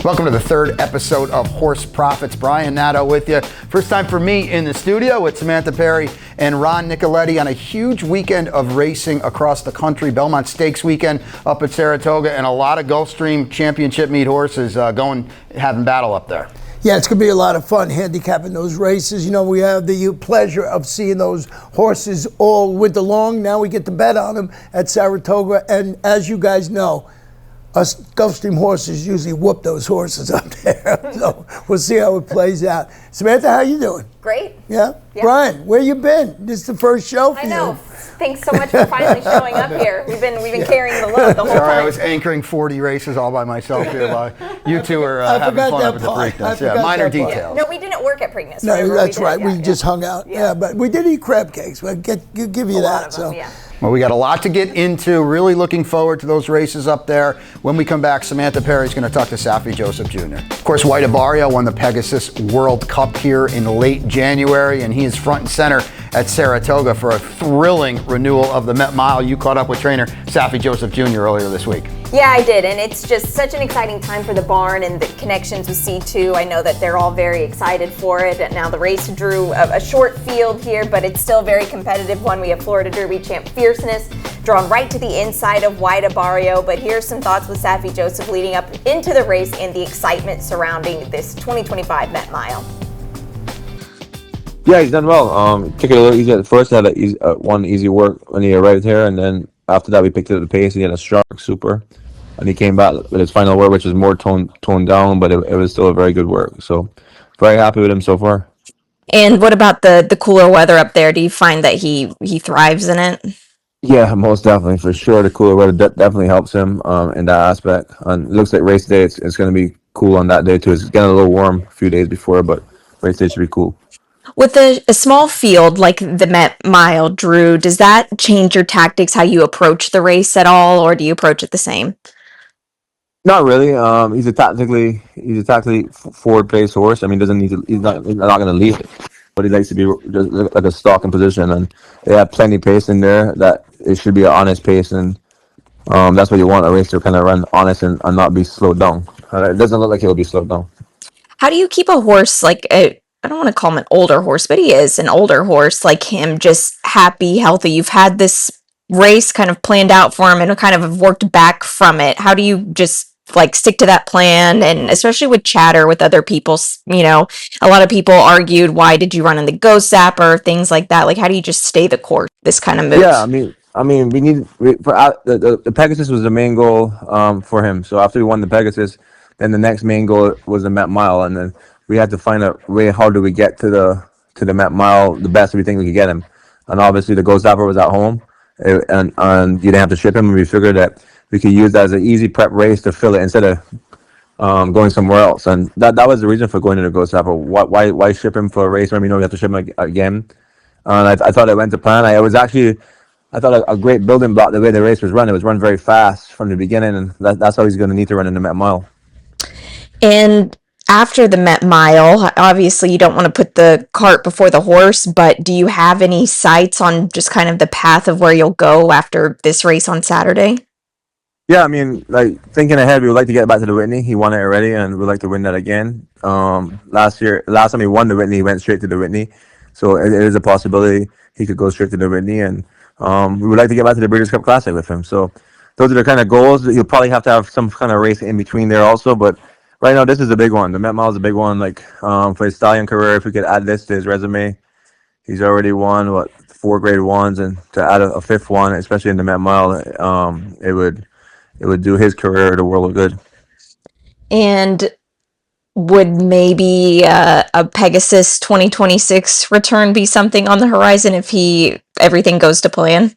Welcome to the third episode of Horse Profits. Brian Nadeau with you. First time for me in the studio with Samantha Perry and Ron Nicoletti on a huge weekend of racing across the country. Belmont Stakes weekend up at Saratoga, and a lot of Gulfstream championship meet horses having battle up there. Yeah, it's going to be a lot of fun handicapping those races. You know, we have the pleasure of seeing those horses all winter long. Now we get to bet on them at Saratoga. And as you guys know, us Gulfstream horses usually whoop those horses up there. So we'll see how it plays out. Samantha, how you doing? Great. Yeah? Brian, where you been? This is the first show for you. I know. Thanks so much for finally showing up here. We've been carrying the load the whole time. I was anchoring 40 races all by myself here. You two are having fun up at the Preakness. Yeah, minor details. No, we didn't work at Preakness. No, that's right. We just hung out. Yeah, but we did eat crab cakes. We'll give you that. Lot of them, yeah. Well, we got a lot to get into. Really looking forward to those races up there. When we come back, Samantha Perry is going to talk to Saffie Joseph Jr. Of course, White Abarrio won the Pegasus World Cup here in late January, and he is front and center at Saratoga for a thrilling renewal of the Met Mile. You caught up with trainer Saffie Joseph Jr. earlier this week. Yeah, I did, and it's just such an exciting time for the barn and the connections with C2. I know that they're all very excited for it. Now the race drew a short field here, but it's still a very competitive one. We have Florida Derby champ Fierceness drawn right to the inside of White Abarrio. But here's some thoughts with Saffie Joseph leading up into the race and the excitement surrounding this 2025 Met Mile. Yeah, he's done well. Took it a little easy at first. Had one easy work when he arrived here, and then after that we picked up the pace. He had a strong super, and he came back with his final work, which was more toned down, but it was still a very good work. So very happy with him so far. And what about the cooler weather up there? Do you find that he thrives in it? Yeah, most definitely, for sure. The cooler weather definitely helps him in that aspect. And it looks like race day, it's going to be cool on that day too. It's getting a little warm a few days before, but race day should be cool. With a small field like the Met Mile, Drew, does that change your tactics, how you approach the race at all, or do you approach it the same? Not really. He's a tactically forward-paced horse. I mean, he's not going to lead it, but he likes to be just like a stalking position, and they have plenty of pace in there. That it should be an honest pace, and that's what you want a race to kind of run honest and not be slowed down. It doesn't look like he'll be slowed down. How do you keep a horse like I don't want to call him an older horse, but he is an older horse like him, just happy, healthy? You've had this race kind of planned out for him and kind of have worked back from it. How do you just like stick to that plan? And especially with chatter with other people, you know, a lot of people argued, why did you run in the Ghost Zapper, things like that. Like, how do you just stay the course, this kind of move? Yeah, I mean, the Pegasus was the main goal for him. So after we won the Pegasus, then the next main goal was the Met Mile, and then we had to find a way, how do we get to the Met Mile the best we think we could get him. And obviously the Ghost Zapper was at home, and you didn't have to ship him, and we figured that we could use that as an easy prep race to fill it instead of going somewhere else. And that was the reason for going to the Ghost Zapper. Why ship him for a race when we know we have to ship him again? And I thought it went to plan. I thought a great building block, the way the race was run. It was run very fast from the beginning, and that's how he's going to need to run in the Met Mile. And after the Met Mile, obviously you don't want to put the cart before the horse, but do you have any sights on just kind of the path of where you'll go after this race on Saturday? Yeah, I mean, like thinking ahead, we would like to get back to the Whitney. He won it already, and we'd like to win that again. Last time he won the Whitney, he went straight to the Whitney, so it is a possibility he could go straight to the Whitney, and we would like to get back to the Breeders' Cup Classic with him. So those are the kind of goals. You'll probably have to have some kind of race in between there also, but right now, this is a big one. The Met Mile is a big one. Like for his stallion career, if we could add this to his resume, he's already won 4 Grade 1s, and to add a 5th one, especially in the Met Mile, it would do his career the world of good. And would maybe a Pegasus 2026 return be something on the horizon if everything goes to plan?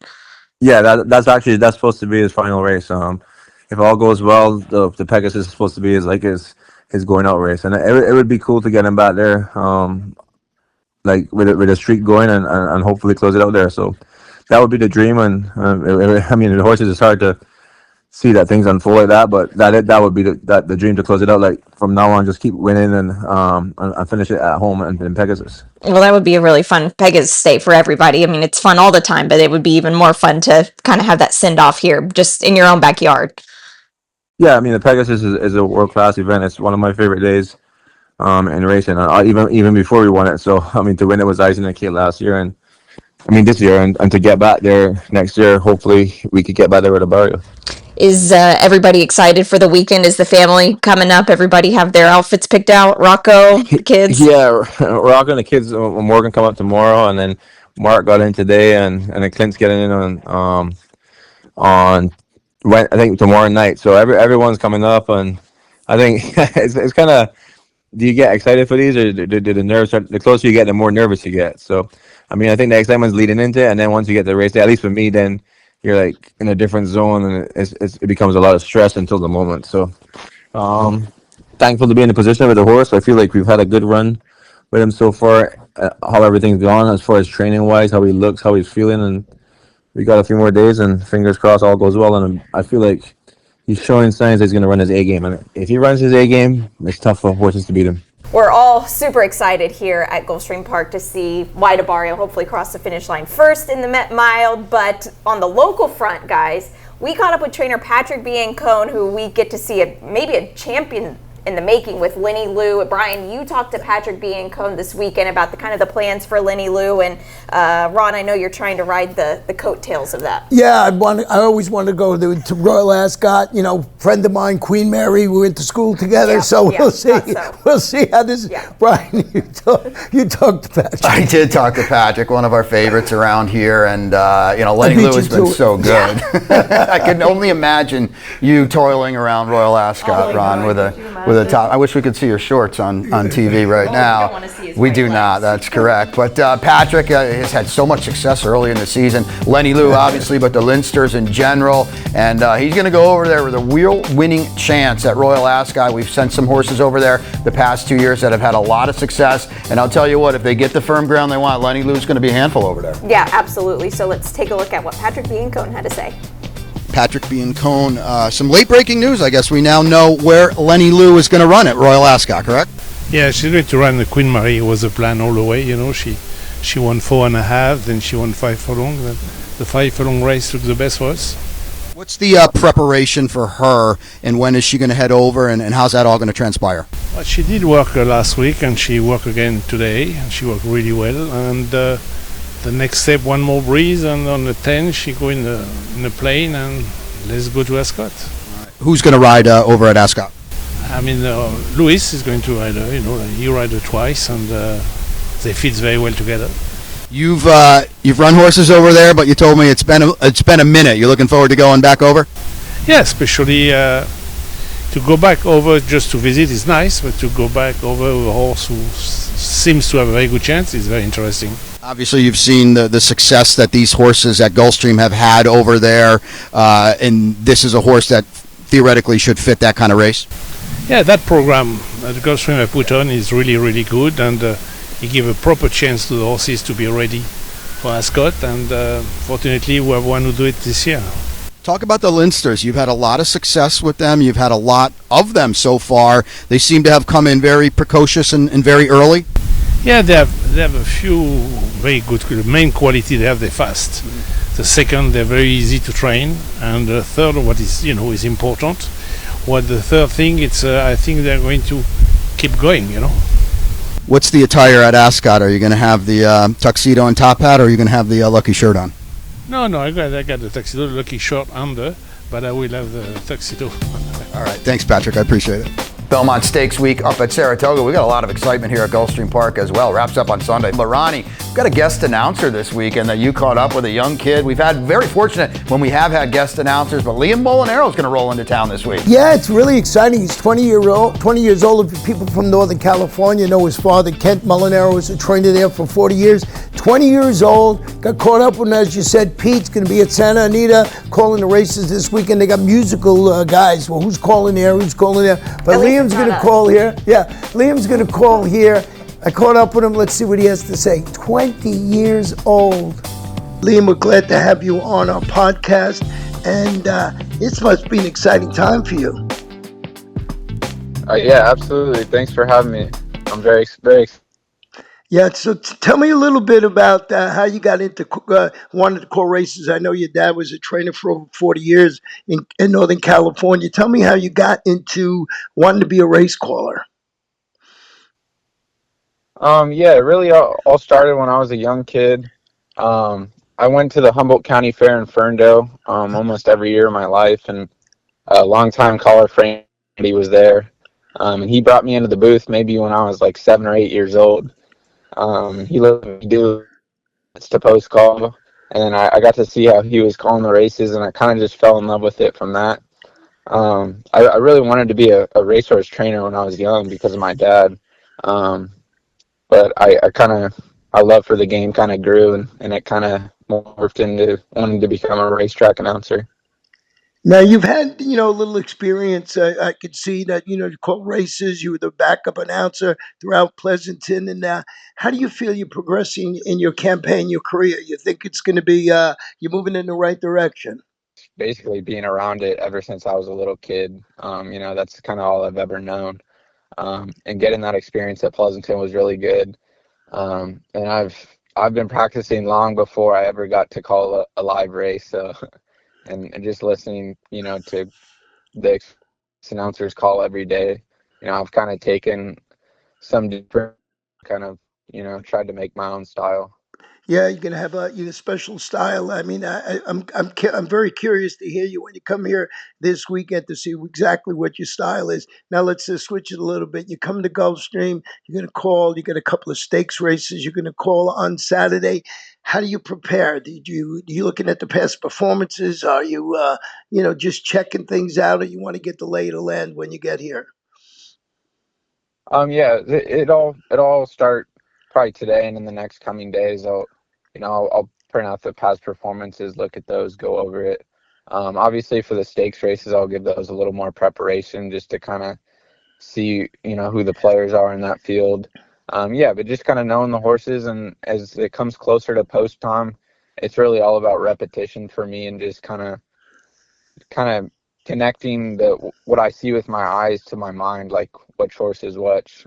Yeah, that's supposed to be his final race. If all goes well, the Pegasus is supposed to be his going out race, and it would be cool to get him back there, like with a streak going, and hopefully close it out there. So that would be the dream, and I mean, the horses, it's hard to see that things unfold like that, but that would be the dream, to close it out. Like from now on, just keep winning and finish it at home in Pegasus. Well, that would be a really fun Pegasus day for everybody. I mean, it's fun all the time, but it would be even more fun to kind of have that send off here, just in your own backyard. Yeah, I mean the Pegasus is a world class event. It's one of my favorite days in racing. Even before we won it. So I mean to win it was icing the cake last year, and I mean this year, and to get back there next year, hopefully we could get back there with a barrio. Is everybody excited for the weekend? Is the family coming up? Everybody have their outfits picked out? Rocco, the kids? Yeah, Rock and the kids. Morgan come up tomorrow, and then Mark got in today, and then Clint's getting in on I think tomorrow night. So everyone's coming up, and I think it's kind of. Do you get excited for these, or do the nerves start? The closer you get, the more nervous you get. So, I mean, I think the excitement's leading into it, and then once you get the race day, at least for me, then you're like in a different zone, and it becomes a lot of stress until the moment. So, um, thankful to be in the position with the horse. I feel like we've had a good run with him so far. How everything's gone as far as training wise, how he looks, how he's feeling, and we got a few more days, and fingers crossed all goes well. And I feel like he's showing signs that he's going to run his A game, and if he runs his A game, it's tough for horses to beat him. We're all super excited here at Gulfstream Park to see White Barrio hopefully cross the finish line first in the Met Mile. But on the local front, guys, we caught up with trainer Patrick Biancone, who we get to see maybe a champion in the making with Lenny Lou. Brian, you talked to Patrick Biancone this weekend about the plans for Lenny Lou, and Ron, I know you're trying to ride the coattails of that. Yeah, I always wanted to go to Royal Ascot. You know, friend of mine, Queen Mary, we went to school together, we'll see. So. We'll see how this. Yeah. Brian, you talked to Patrick. I did talk to Patrick, one of our favorites around here, and Lenny Lou has been so good. Yeah. I can only imagine you toiling around Royal Ascot, Ron, with a top. I wish we could see your shorts on TV right now. We don't want to see his We do legs. not. That's correct. But Patrick has had so much success early in the season. Lenny Lou, obviously, but the Leinsters in general. And he's going to go over there with a real winning chance at Royal Ascot. We've sent some horses over there the past 2 years that have had a lot of success. And I'll tell you what, if they get the firm ground they want, Lenny Lou's going to be a handful over there. Yeah, absolutely. So let's take a look at what Patrick Biancone had to say. Patrick Biancone, some late breaking news. I guess we now know where Lenny Lou is going to run at Royal Ascot, correct? Yeah, she's going to run the Queen Marie. It was the plan all the way. You know, she won 4.5, then she won 5 furlong. The 5 furlong race took the best for us. What's the preparation for her, and when is she going to head over, and how's that all going to transpire? Well, she did work last week, and she worked again today, and she worked really well. And the next step, one more breeze, and on the 10th, she go in the plane, and let's go to Ascot. Who's going to ride over at Ascot? I mean, Louis is going to ride her. You know, he ride her twice, and they fit very well together. You've run horses over there, but you told me it's been a minute. You're looking forward to going back over? Yeah, especially to go back over just to visit is nice, but to go back over with a horse who seems to have a very good chance is very interesting. Obviously, you've seen the success that these horses at Gulfstream have had over there, and this is a horse that theoretically should fit that kind of race. Yeah, that program that Gulfstream have put on is really, really good, and he give a proper chance to the horses to be ready for Ascot, and fortunately we have one who do it this year. Talk about the Leinsters. You've had a lot of success with them. You've had a lot of them so far. They seem to have come in very precocious and very early. Yeah, they have a few very good. The main quality they have, they're fast. The second, they're very easy to train, and the third, what is is important. What the third thing, it's I think they're going to keep going. What's the attire at Ascot? Are you going to have the tuxedo and top hat, or are you going to have the lucky shirt on? No, I got the tuxedo, the lucky shirt under, but I will have the tuxedo. All right, thanks, Patrick. I appreciate it. Belmont Stakes week up at Saratoga. We got a lot of excitement here at Gulfstream Park as well. Wraps up on Sunday. But Ronnie, we've got a guest announcer this weekend that you caught up with, a young kid. We've had very fortunate when we have had guest announcers, but Liam Molinaro is going to roll into town this week. Yeah, it's really exciting. He's 20 years old. If people from Northern California know his father, Kent Molinaro, was a trainer there for 40 years. 20 years old, got caught up with, as you said, Pete's going to be at Santa Anita calling the races this weekend. They got musical guys. Well, who's calling there? Who's calling there? But Liam's going to call here. Yeah, Liam's going to call here. I caught up with him. Let's see what he has to say. 20 years old. Liam, we're glad to have you on our podcast, and this must be an exciting time for you. Yeah, absolutely. Thanks for having me. I'm very Yeah, so tell me a little bit about how you got into wanting to call races. I know your dad was a trainer for over 40 years in Northern California. Tell me how you got into wanting to be a race caller. Yeah, it really all started when I was a young kid. I went to the Humboldt County Fair in Ferndale almost every year of my life, and a longtime caller Frankie was there. And he brought me into the booth maybe when I was like 7 or 8 years old. He let me do it to post call, and then I got to see how he was calling the races, and I kind of just fell in love with it from that. I really wanted to be a racehorse trainer when I was young because of my dad. Um, but I kind of I love for the game kind of grew, and it kind of morphed into wanting to become a racetrack announcer. Now you've had, a little experience. I could see that, you call races. You were the backup announcer throughout Pleasanton, and how do you feel you're progressing in your campaign, your career? You think it's going to be you're moving in the right direction? Basically, being around it ever since I was a little kid, that's kind of all I've ever known. And getting that experience at Pleasanton was really good. And I've been practicing long before I ever got to call a live race. So, and just listening, to the announcers call every day. I've kind of taken some different kind of, tried to make my own style. Yeah, you're gonna have a special style. I mean, I'm very curious to hear you when you come here this weekend to see exactly what your style is. Now let's switch it a little bit. You come to Gulfstream, you're gonna call. You got a couple of stakes races. You're gonna call on Saturday. How do you prepare? Do you looking at the past performances? Are you just checking things out, or you want to get the lay of the land when you get here? Yeah, it all start probably today and in the next coming days. I'll print out the past performances, look at those, go over it. Obviously for the stakes races, I'll give those a little more preparation just to kind of see, who the players are in that field. Yeah, but just kind of knowing the horses, and as it comes closer to post time, it's really all about repetition for me, and just kind of connecting what I see with my eyes to my mind, like which horse is which.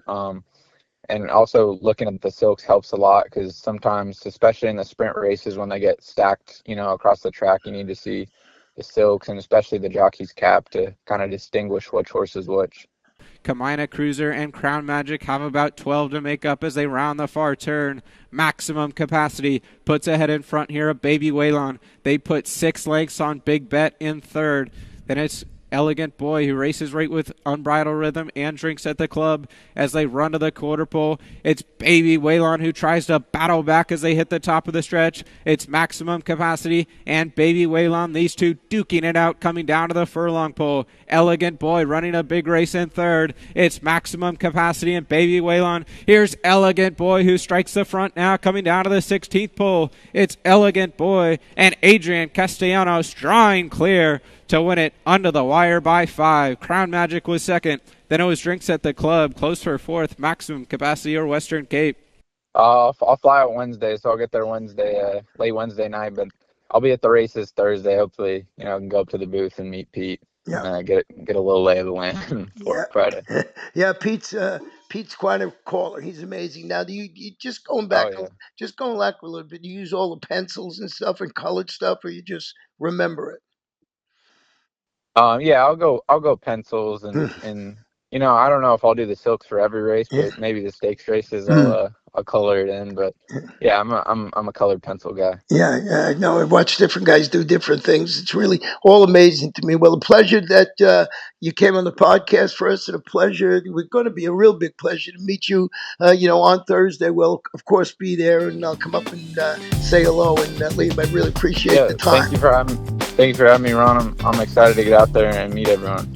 And also looking at the silks helps a lot, because sometimes, especially in the sprint races, when they get stacked, across the track, you need to see the silks and especially the jockey's cap to kind of distinguish which horse is which. Kamina Cruiser and Crown Magic have about 12 to make up as they round the far turn. Maximum Capacity puts ahead in front here of Baby Waylon. They put 6 lengths on Big Bet in third. Then it's Elegant Boy, who races right with Unbridled Rhythm and Drinks at the Club as they run to the quarter pole. It's Baby Waylon, who tries to battle back as they hit the top of the stretch. It's Maximum Capacity and Baby Waylon, these two duking it out coming down to the furlong pole. Elegant Boy running a big race in third. It's Maximum Capacity and Baby Waylon. Here's Elegant Boy, who strikes the front now coming down to the 16th pole. It's Elegant Boy and Adrian Castellanos drawing clear to win it under the wire by 5. Crown Magic was second. Then it was Drinks at the Club. Close for fourth. Maximum Capacity or Western Cape. I'll fly out Wednesday, so I'll get there Wednesday, late Wednesday night. But I'll be at the races Thursday. Hopefully, I can go up to the booth and meet Pete. Yeah. And get a little lay of the land for Yeah. Friday. Yeah, Pete's quite a caller. He's amazing. Now, do you just going Oh back, yeah. just going back a little bit? Do you use all the pencils and stuff and colored stuff, or you just remember it? Yeah, I'll go pencils, and I don't know if I'll do the silks for every race, Yeah. but maybe the stakes races Mm. I'll color it in. But yeah, I'm a colored pencil guy. Yeah, I know. I watch different guys do different things. It's really all amazing to me. Well, a pleasure that you came on the podcast for us, and a pleasure. We're going to be a real big pleasure to meet you. On Thursday. We'll of course be there, and I'll come up and say hello. And Liam, I really appreciate Yeah, the time. thank you for having me, Ron. I'm excited to get out there and meet everyone.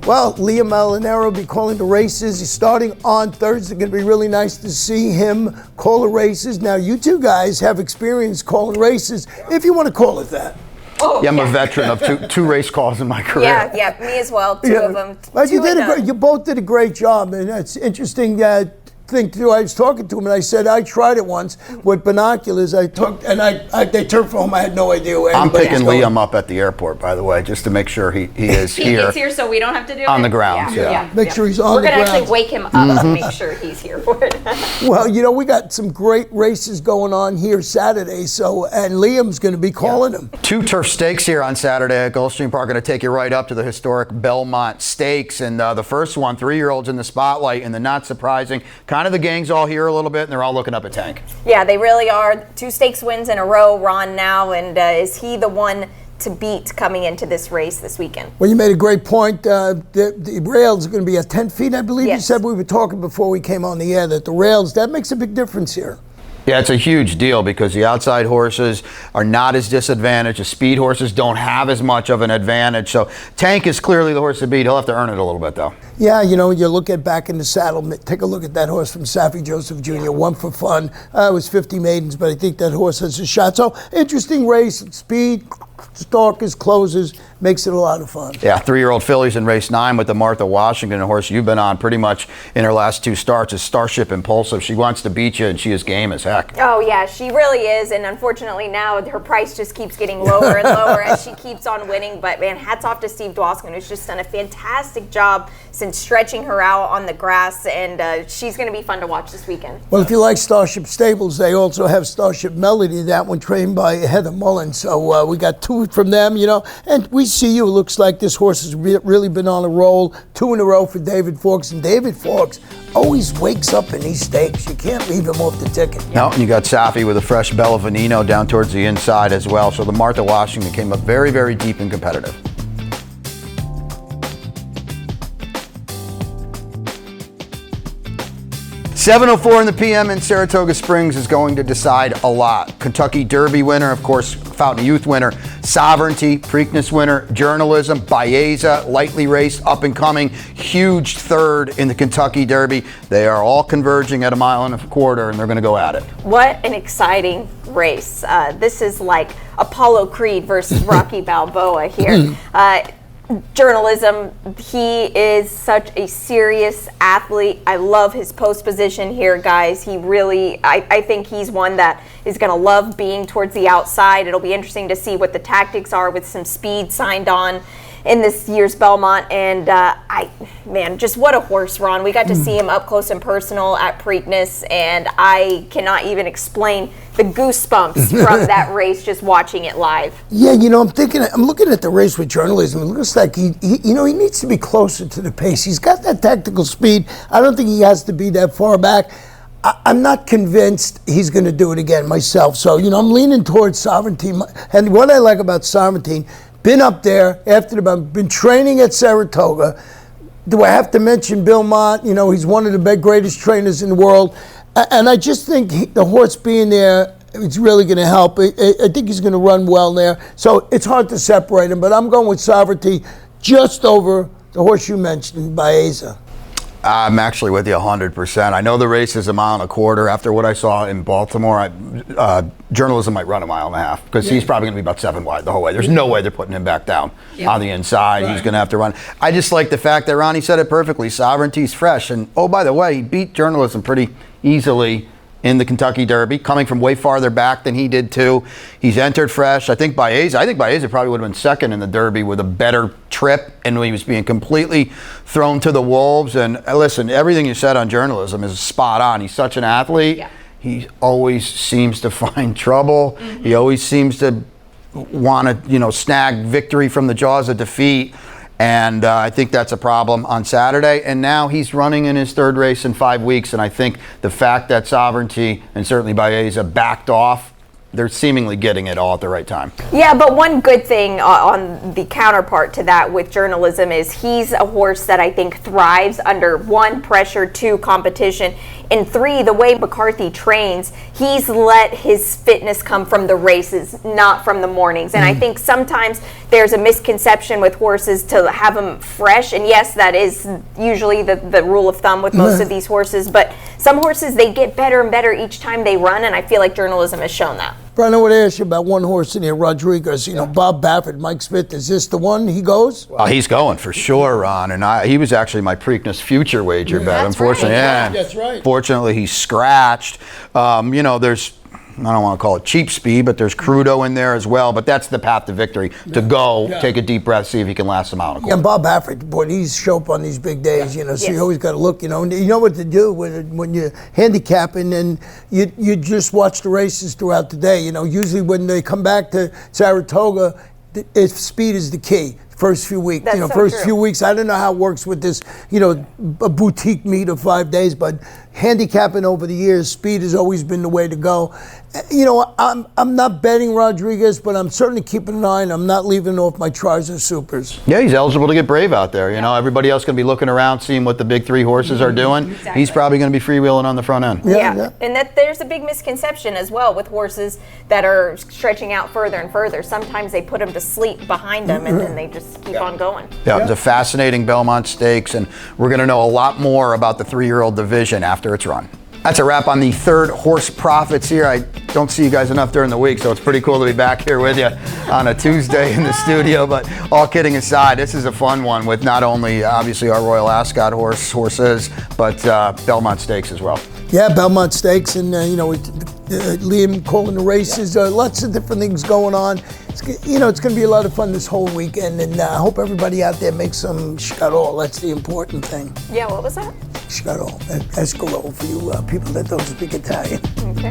Well, Liam Molinaro will be calling the races. He's starting on Thursday. It's going to be really nice to see him call the races. Now, you two guys have experience calling races, if you want to call it that. Oh, Yeah, I'm a veteran of two race calls in my career. Yeah, me as well. Two of them. But two and done. you both did a great job, and it's interesting to think too. I was talking to him and I said I tried it once with binoculars. I took and they turned for home. I had no idea where. I'm anybody was picking going. Liam up at the airport, by the way, just to make sure he is He here gets here so we don't have to do on it. the grounds. Yeah. Make sure he's on We're the gonna ground. actually wake him up to make sure he's here for it. Well, we got some great races going on here Saturday. So and Liam's going to be calling them. 2 turf stakes here on Saturday at Gulfstream Park. Going to take you right up to the historic Belmont Stakes. And the first one, 3-year-olds in the spotlight. And the not surprising, kind of the gang's all here a little bit, and they're all looking up at Tank. Yeah, they really are. 2 stakes wins in a row, Ron, now. And is he the one to beat coming into this race this weekend? Well, you made a great point. The rails are going to be at 10 feet, I believe. Yes. You said we were talking before we came on the air that the rails, that makes a big difference here. Yeah, it's a huge deal because the outside horses are not as disadvantaged. The speed horses don't have as much of an advantage. So Tank is clearly the horse to beat. He'll have to earn it a little bit, though. Yeah, you look at back in the saddle, take a look at that horse from Saffie Joseph Jr., One for Fun. It was 50 maidens, but I think that horse has a shot. So interesting race, speed, stalkers, closes, makes it a lot of fun. Yeah, 3-year-old fillies in race 9 with the Martha Washington horse you've been on pretty much in her last 2 starts is Starship Impulsive. She wants to beat you, and she is game as heck. Oh, yeah, she really is. And unfortunately now her price just keeps getting lower and lower as she keeps on winning. But, man, hats off to Steve Dwoskin, who's just done a fantastic job since stretching her out on the grass. And she's going to be fun to watch this weekend. Well, if you like Starship Stables, they also have Starship Melody, that one trained by Heather Mullen. So we got 2 from them, and we see you. It looks like this horse has really been on a roll. 2 in a row for David Fawkes, and David Fawkes always wakes up in these stakes. You can't leave him off the ticket. No, and you got Saffie with a fresh Bella Veneno down towards the inside as well. So the Martha Washington came up very, very deep and competitive. $7:04 in the PM in Saratoga Springs is going to decide a lot. Kentucky Derby winner, of course, Fountain of Youth winner, Sovereignty, Preakness winner, Journalism, Baeza, lightly raced, up and coming, huge third in the Kentucky Derby. They are all converging at 1.25 miles, and they're going to go at it. What an exciting race. This is like Apollo Creed versus Rocky Balboa here. Journalism, he is such a serious athlete. I love his post position here, guys. He really, I think he's one that is going to love being towards the outside. It'll be interesting to see what the tactics are with some speed signed on in this year's Belmont. And man, just what a horse, Ron. We got to see him up close and personal at Preakness, and I cannot even explain the goosebumps from that race just watching it live. Yeah, I'm looking at the race with Journalism. It looks like he needs to be closer to the pace. He's got that tactical speed. I don't think he has to be that far back. I'm not convinced he's going to do it again myself. So, I'm leaning towards Sovereignty. And what I like about Sovereignty, been up there after been training at Saratoga. Do I have to mention Belmont? He's one of the greatest trainers in the world. And I just think the horse being there, it's really going to help. I think he's going to run well there. So it's hard to separate him, but I'm going with Sovereignty just over the horse you mentioned, Baeza. I'm actually with you 100%. I know the race is 1.25 miles. After what I saw in Baltimore, Journalism might run 1.5 miles because he's probably going to be about 7 wide the whole way. There's no way they're putting him back down on the inside. Right. He's going to have to run. I just like the fact that Ronnie said it perfectly. Sovereignty's fresh. And, oh, by the way, he beat Journalism pretty easily in the Kentucky Derby, coming from way farther back than he did too. He's entered fresh. I think Baeza probably would have been second in the Derby with a better trip, and he was being completely thrown to the wolves. And listen, everything you said on Journalism is spot on. He's such an athlete. Yeah. He always seems to find trouble. Mm-hmm. He always seems to want to, snag victory from the jaws of defeat. And I think that's a problem on Saturday. And now he's running in his 3rd race in 5 weeks. And I think the fact that Sovereignty and certainly Baeza backed off, they're seemingly getting it all at the right time. Yeah, but one good thing on the counterpart to that with Journalism is he's a horse that I think thrives under 1, pressure, 2, competition, and 3, the way McCarthy trains, he's let his fitness come from the races, not from the mornings. And I think sometimes there's a misconception with horses to have them fresh. And yes, that is usually the rule of thumb with most of these horses. But some horses, they get better and better each time they run. And I feel like Journalism has shown that. Brian, I want to ask you about one horse in here, Rodriguez. You know, Bob Baffert, Mike Smith. Is this the one he goes? Oh, he's going for sure, Ron. And he was actually my Preakness future wager bet. That's Unfortunately, right. That's right. Fortunately, he's scratched. You know, there's, I don't want to call it cheap speed, but there's Crudo in there as well. But that's the path to victory, to go, take a deep breath, see if he can last him out. And Bob Baffert, boy, he's show up on these big days, you know, so you always got to look, you know. And you know what to do when you're handicapping, and you just watch the races throughout the day. You know, usually when they come back to Saratoga, speed is the key. First few weeks, That's you know, so first true. few weeks. I don't know how it works with this, you know, a boutique meet of 5 days, but handicapping over the years, speed has always been the way to go. You know, I'm not betting Rodriguez, but I'm certainly keeping an eye, and I'm not leaving off my tries or supers. Yeah, he's eligible to get brave out there. You know, everybody else going to be looking around, seeing what the big three horses are doing. Exactly. He's probably going to be freewheeling on the front end. Yeah, and that there's a big misconception as well with horses that are stretching out further and further. Sometimes they put them to sleep behind them, and then they just keep on going. Yeah, it's a fascinating Belmont Stakes, and we're going to know a lot more about the 3-year-old division after it's run. That's a wrap on the third Horse Profits here. I don't see you guys enough during the week, so it's pretty cool to be back here with you on a Tuesday in the studio. But all kidding aside, this is a fun one with not only obviously our Royal Ascot horses, but Belmont Stakes as well. Yeah, Belmont Stakes, and you know, Liam calling the races. Lots of different things going on. You know, it's going to be a lot of fun this whole weekend, and I hope everybody out there makes some scarol. That's the important thing. Yeah, what was that? Scarol, escarole for you people that don't speak Italian. Okay.